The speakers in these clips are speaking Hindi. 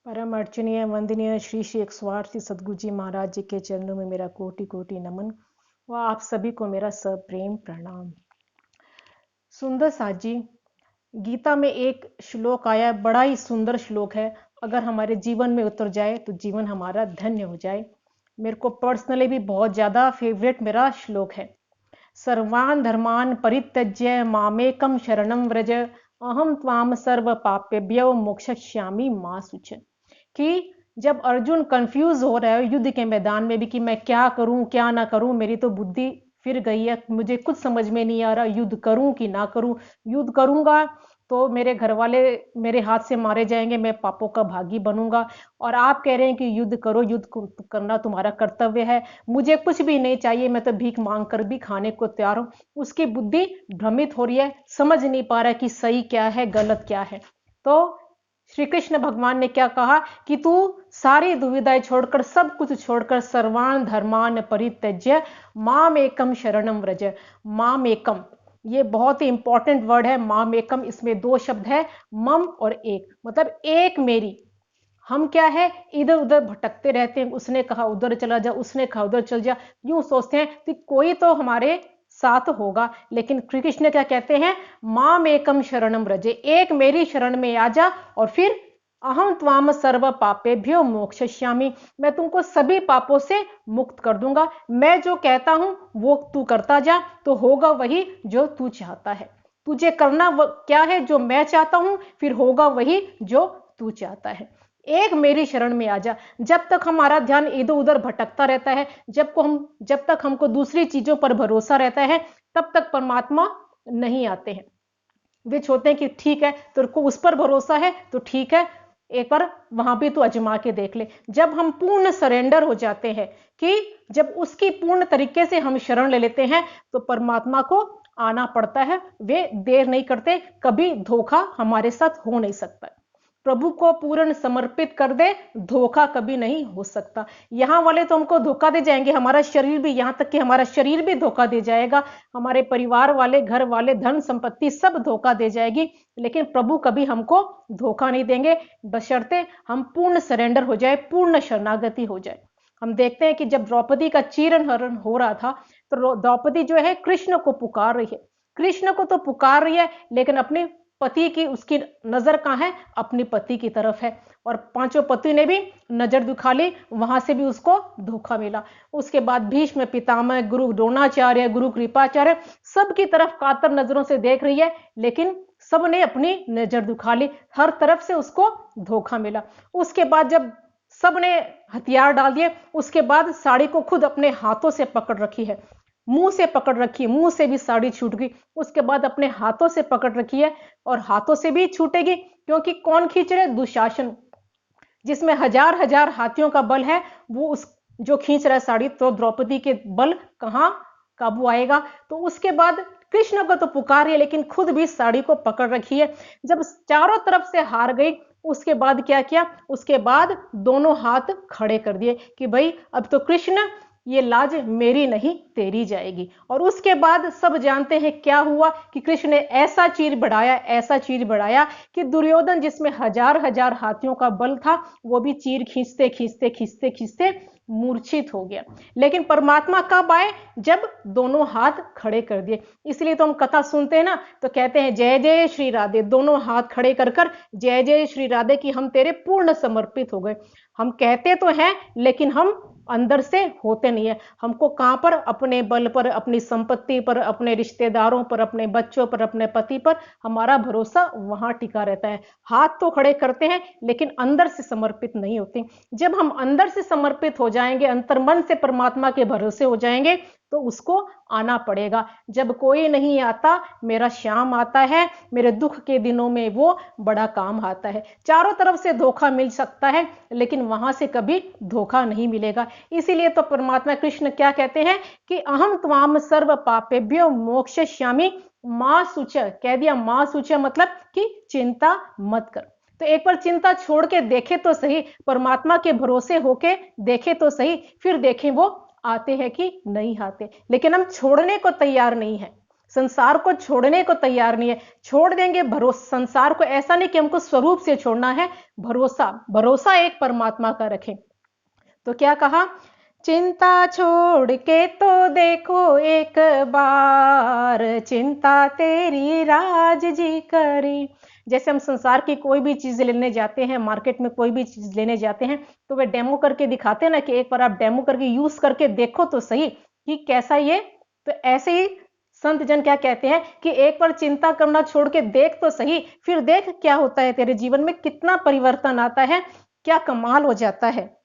परम अर्चनीय वंदनीय श्री श्री 108 सदगुरु जी महाराज जी के चरणों में मेरा कोटि कोटि नमन व आप सभी को मेरा सप्रेम प्रणाम। सुंदर साथ जी, गीता में एक श्लोक आया, बड़ा ही सुंदर श्लोक है। अगर हमारे जीवन में उतर जाए तो जीवन हमारा धन्य हो जाए। मेरे को पर्सनली भी बहुत ज़्यादा फेवरेट मेरा श्लोक है। सर्वान धर्मान परित्यज्य मामेकम शरणम व्रज अहम त्वाम सर्व पापेभ्यो मोक्षयिष्यामि मा शुच। कि जब अर्जुन कंफ्यूज हो रहा है युद्ध के मैदान में भी कि मैं क्या करूं क्या ना करूं, मेरी तो बुद्धि फिर गई है, मुझे कुछ समझ में नहीं आ रहा, युद्ध करूं कि ना करूं। युद्ध करूंगा तो मेरे घर वाले मेरे हाथ से मारे जाएंगे, मैं पापों का भागी बनूंगा। और आप कह रहे हैं कि युद्ध करो, युद्ध करना तुम्हारा कर्तव्य है, मुझे कुछ भी नहीं चाहिए, मैं तो भीख मांग कर भी खाने को तैयार हूं। उसकी बुद्धि भ्रमित हो रही है, समझ नहीं पा रहा है कि सही क्या है गलत क्या है। तो श्री कृष्ण भगवान ने क्या कहा कि तू सारी दुविधाएं छोड़कर, सब कुछ छोड़कर, सर्वान धर्मान परित्यज्य माम एकम शरणम व्रज। माम एकम, ये बहुत ही इंपॉर्टेंट वर्ड है। माम एकम, इसमें दो शब्द है, मम और एक, मतलब एक मेरी। हम क्या है, इधर उधर भटकते रहते हैं, उसने कहा उधर चला जा, उसने कहा उधर चल जा, यूं सोचते हैं कि कोई तो हमारे साथ होगा। लेकिन श्री कृष्ण क्या कहते हैं, माम एकम शरणम व्रजे, एक मेरी शरण में आ जा और फिर अहम त्वाम सर्व पापेभ्यो मोक्षयिष्यामि, मैं तुमको सभी पापों से मुक्त कर दूंगा। मैं जो कहता हूं वो तू करता जा तो होगा वही जो तू चाहता है। तुझे करना क्या है, जो मैं चाहता हूं, फिर होगा वही जो तू चाहता है। एक मेरी शरण में आ जा। जब तक हमारा ध्यान इधर उधर भटकता रहता है, जब तक हमको दूसरी चीजों पर भरोसा रहता है, तब तक परमात्मा नहीं आते हैं। वे सोचते हैं कि ठीक है, तेरे को उस पर भरोसा है तो ठीक है, एक बार वहां भी तो आजमा के देख ले। जब हम पूर्ण सरेंडर हो जाते हैं, कि जब उसकी पूर्ण तरीके से हम शरण ले लेते हैं, तो परमात्मा को आना पड़ता है। वे देर नहीं करते, कभी धोखा हमारे साथ हो नहीं सकता। प्रभु को पूर्ण समर्पित कर दे, धोखा कभी नहीं हो सकता। यहां वाले तो हमको धोखा दे जाएंगे, हमारा शरीर भी, यहां तक कि हमारा शरीर भी धोखा दे जाएगा, हमारे परिवार वाले, घर वाले, धन संपत्ति सब धोखा दे जाएगी। लेकिन प्रभु कभी हमको धोखा नहीं देंगे, बशर्ते हम पूर्ण सरेंडर हो जाए, पूर्ण शरणागति हो जाए। हम देखते हैं कि जब द्रौपदी का चीरन हरण हो रहा था, तो द्रौपदी जो है कृष्ण को पुकार रही है। कृष्ण को तो पुकार रही है, लेकिन अपने पति की, उसकी नजर कहां है, अपने पति की तरफ है। और पांचों पति ने भी नजर दिखा ली, वहां से भी उसको धोखा मिला। उसके बाद भीष्म पितामह, गुरु द्रोणाचार्य, गुरु कृपाचार्य, सबकी तरफ कातर नजरों से देख रही है, लेकिन सबने अपनी नजर दिखा ली, हर तरफ से उसको धोखा मिला। उसके बाद जब सबने हथियार डाल दिए, उसके बाद साड़ी को खुद अपने हाथों से पकड़ रखी है, मुंह से पकड़ रखी है, मुंह से भी साड़ी छूट गई। उसके बाद अपने हाथों से पकड़ रखी है, और हाथों से भी छूटेगी, क्योंकि कौन खींच रहे, दुशासन, जिसमें हजार हजार हाथियों का बल है, वो उस जो खींच रहा है साड़ी, तो द्रौपदी के बल कहां काबू आएगा। तो उसके बाद कृष्ण को तो पुकार है, लेकिन खुद भी साड़ी को पकड़ रखी है। जब चारों तरफ से हार गई, उसके बाद क्या किया, उसके बाद दोनों हाथ खड़े कर दिए कि भाई अब तो कृष्ण, ये लाज मेरी नहीं तेरी जाएगी। और उसके बाद सब जानते हैं क्या हुआ, कि कृष्ण ने ऐसा चीर बढ़ाया, ऐसा चीर बढ़ाया, कि दुर्योधन, जिसमें हजार हजार हाथियों का बल था, वो भी चीर खींचते खींचते खींचते खींचते मूर्छित हो गया। लेकिन परमात्मा कब आए, जब दोनों हाथ खड़े कर दिए। इसलिए तो हम कथा सुनते हैं ना, तो कहते हैं जय जय श्री राधे, दोनों हाथ खड़े कर कर जय जय श्री राधे, कि हम तेरे पूर्ण समर्पित हो गए। हम कहते तो हैं, लेकिन हम अंदर से होते नहीं है। हमको कहां पर, अपने बल पर, अपनी संपत्ति पर, अपने रिश्तेदारों पर, अपने बच्चों पर, अपने पति पर हमारा भरोसा वहां टिका रहता है। हाथ तो खड़े करते हैं, लेकिन अंदर से समर्पित नहीं होते। जब हम अंदर से समर्पित हो जाएंगे, अंतर्मन से परमात्मा के भरोसे हो जाएंगे, तो उसको आना पड़ेगा। जब कोई नहीं आता, मेरा श्याम आता है, मेरे दुख के दिनों में वो बड़ा काम आता है। चारों तरफ से धोखा मिल सकता है, लेकिन वहां से कभी धोखा नहीं मिलेगा। इसीलिए तो परमात्मा कृष्ण क्या कहते हैं, कि अहम त्वाम सर्व पापेभ्यो मोक्षयिष्यामि मां शुच। कह दिया मां शुच, मतलब कि चिंता मत कर। तो एक बार चिंता छोड़ के देखे तो सही, परमात्मा के भरोसे होके देखे तो सही, फिर देखें वो आते हैं कि नहीं आते। लेकिन हम छोड़ने को तैयार नहीं है। संसार को छोड़ने को तैयार नहीं है। छोड़ देंगे भरोसा संसार को, ऐसा नहीं कि हमको स्वरूप से छोड़ना है, भरोसा भरोसा एक परमात्मा का रखें। तो क्या कहा, चिंता छोड़ के तो देखो एक बार, चिंता तेरी राज जी करी। जैसे हम संसार की कोई भी चीज लेने जाते हैं, मार्केट में कोई भी चीज लेने जाते हैं, तो वे डेमो करके दिखाते हैं ना कि एक बार आप डेमो करके यूज करके देखो तो सही कि कैसा ये। तो ऐसे ही संत जन क्या कहते हैं कि एक बार चिंता करना छोड़ के देख तो सही, फिर देख क्या होता है तेरे जीवन में, कितना परिवर्तन आता है, क्या कमाल हो जाता है।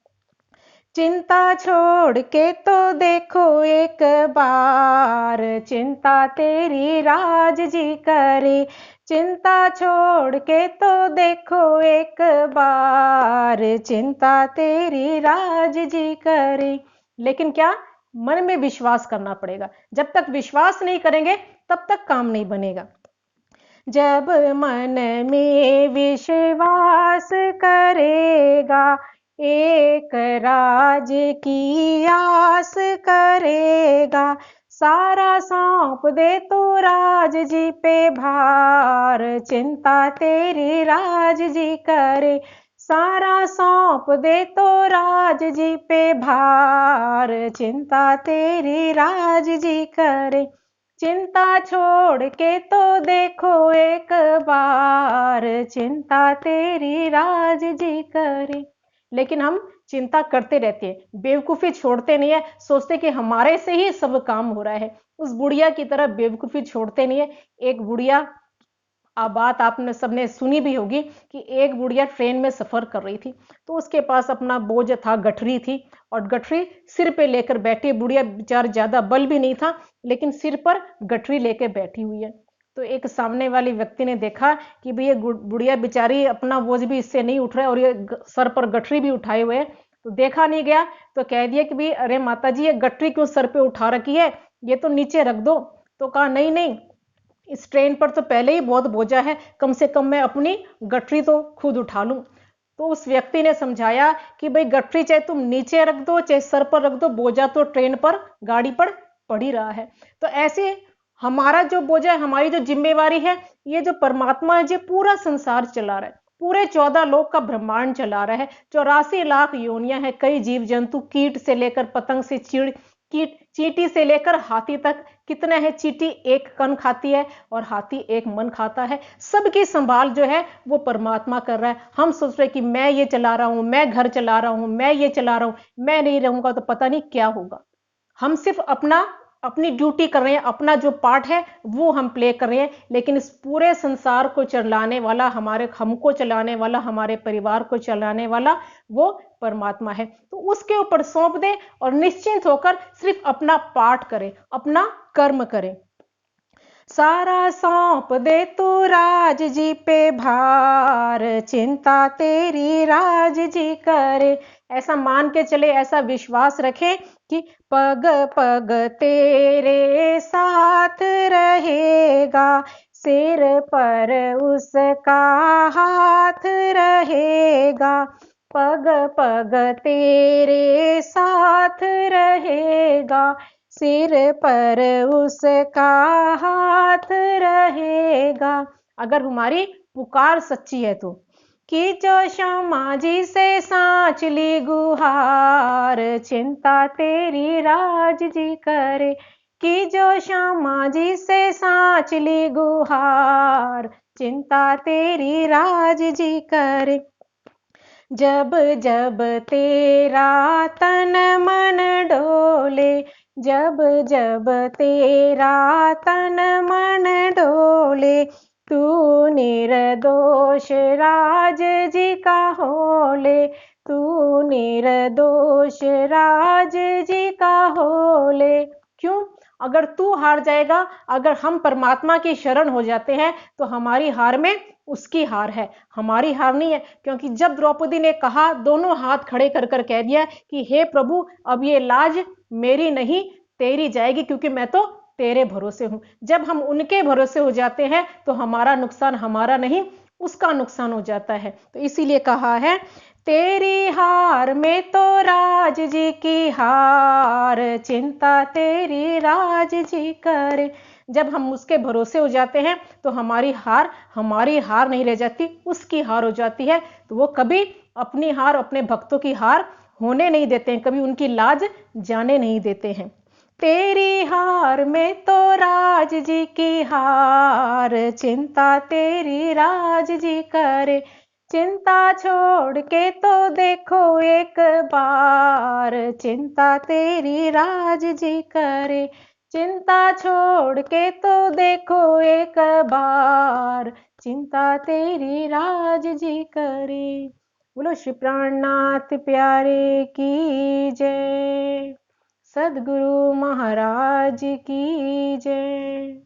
चिंता छोड़ के तो देखो एक बार, चिंता तेरी राज जी करे। चिंता छोड़ के तो देखो एक बार, चिंता तेरी राज जी करे। लेकिन क्या, मन में विश्वास करना पड़ेगा। जब तक विश्वास नहीं करेंगे तब तक काम नहीं बनेगा। जब मन में विश्वास करेगा, एक राज की आस करेगा, सारा सौंप दे तो राज जी पे भार, चिंता तेरी राज जी करे। सारा सौंप दे तो राज जी पे भार, चिंता तेरी राज जी करे। चिंता छोड़ के तो देखो एक बार, चिंता तेरी राज जी करे। लेकिन हम चिंता करते रहते हैं, बेवकूफी छोड़ते नहीं है, सोचते कि हमारे से ही सब काम हो रहा है। उस बुढ़िया की तरह बेवकूफी छोड़ते नहीं है। एक बुढ़िया, बात आपने सबने सुनी भी होगी कि एक बुढ़िया ट्रेन में सफर कर रही थी, तो उसके पास अपना बोझ था, गठरी थी, और गठरी सिर पे लेकर बैठी। बुढ़िया बेचार ज्यादा बल भी नहीं था, लेकिन सिर पर गठरी लेकर बैठी हुई है। तो एक सामने वाले व्यक्ति ने देखा कि भाई ये बुढ़िया बेचारी अपना बोझ भी इससे नहीं उठ रहा है और ये सर पर गठरी भी उठाए हुए है। तो देखा नहीं गया, तो कह दिया कि भाई अरे माता जी, ये गठरी क्यों सर पे उठा रखी है, ये तो नीचे रख दो। तो कहा नहीं नहीं, इस ट्रेन पर तो पहले ही बहुत बोझा है, कम से कम मैं अपनी गठरी तो खुद उठा लूं। तो उस व्यक्ति ने समझाया कि भाई गठरी चाहे तुम नीचे रख दो चाहे सर पर रख दो, बोझा तो ट्रेन पर, गाड़ी पर पड़ ही रहा है। तो ऐसे हमारा जो बोझा है, हमारी जो जिम्मेवारी है, ये जो परमात्मा है जो पूरा संसार चला रहा है, पूरे 14 लोक का ब्रह्मांड चला रहा है, 84 लाख योनियां हैं, कई जीव जंतु, कीट से लेकर पतंग से चिड़ कीट, चींटी से लेकर हाथी तक। कितने हैं, चींटी एक कण खाती है और हाथी एक मन खाता है। सबकी संभाल जो है वो परमात्मा कर रहा है। हम सोच रहे कि मैं ये चला रहा हूं, मैं घर चला रहा हूं, मैं ये चला रहा हूं, मैं नहीं रहूंगा तो पता नहीं क्या होगा। हम सिर्फ अपनी ड्यूटी कर रहे हैं, अपना जो पार्ट है वो हम प्ले कर रहे हैं, लेकिन इस पूरे संसार को चलाने वाला, हमको चलाने वाला, हमारे परिवार को चलाने वाला वो परमात्मा है। तो उसके ऊपर सौंप दे और निश्चिंत होकर सिर्फ अपना पार्ट करें, अपना कर्म करें। सारा सौंप दे तू राज जी पे भार, चिंता तेरी राज जी करे। ऐसा मान के चले, ऐसा विश्वास रखे कि पग पग तेरे साथ रहेगा, सिर पर उसका हाथ रहेगा। पग पग तेरे साथ रहेगा, सिर पर उसका हाथ रहेगा। अगर हमारी पुकार सच्ची है तो, कि जो श्यामा जी से सांच ली गुहार, चिंता तेरी राज जी करे। कि जो श्यामा जी से सांच ली गुहार, चिंता तेरी राज जी करे। जब जब तेरा तन मन डोले, जब जब तेरा तन मन डोले, तू निर्दोष राज जी का होले, तू निर्दोष राज जी का होले। क्यों? अगर तू हार जाएगा, अगर हम परमात्मा की शरण हो जाते हैं, तो हमारी हार में उसकी हार है, हमारी हार नहीं है। क्योंकि जब द्रौपदी ने कहा, दोनों हाथ खड़े कर कर कह दिया कि हे प्रभु, अब ये लाज मेरी नहीं तेरी जाएगी, क्योंकि मैं तो तेरे भरोसे हूं। जब हम उनके भरोसे हो जाते हैं तो हमारा नुकसान हमारा नहीं, उसका नुकसान हो जाता है। तो इसीलिए कहा है, तेरी हार में तो राज जी की हार, चिंता तेरी राज जी करे। जब हम उसके भरोसे हो जाते हैं तो हमारी हार नहीं रह जाती, उसकी हार हो जाती है। तो वो कभी अपनी हार, अपने भक्तों की हार होने नहीं देते हैं, कभी उनकी लाज जाने नहीं देते हैं। तेरी हार में तो राज जी की हार, चिंता तेरी राज जी करे, चिंता छोड़ के तो देखो एक बार, चिंता तेरी राज जी करे, चिंता छोड़ के तो देखो एक बार, चिंता तेरी राज जी करे। बोलो श्री प्राणनाथ प्यारे की जय, सद्गुरु महाराज की जय।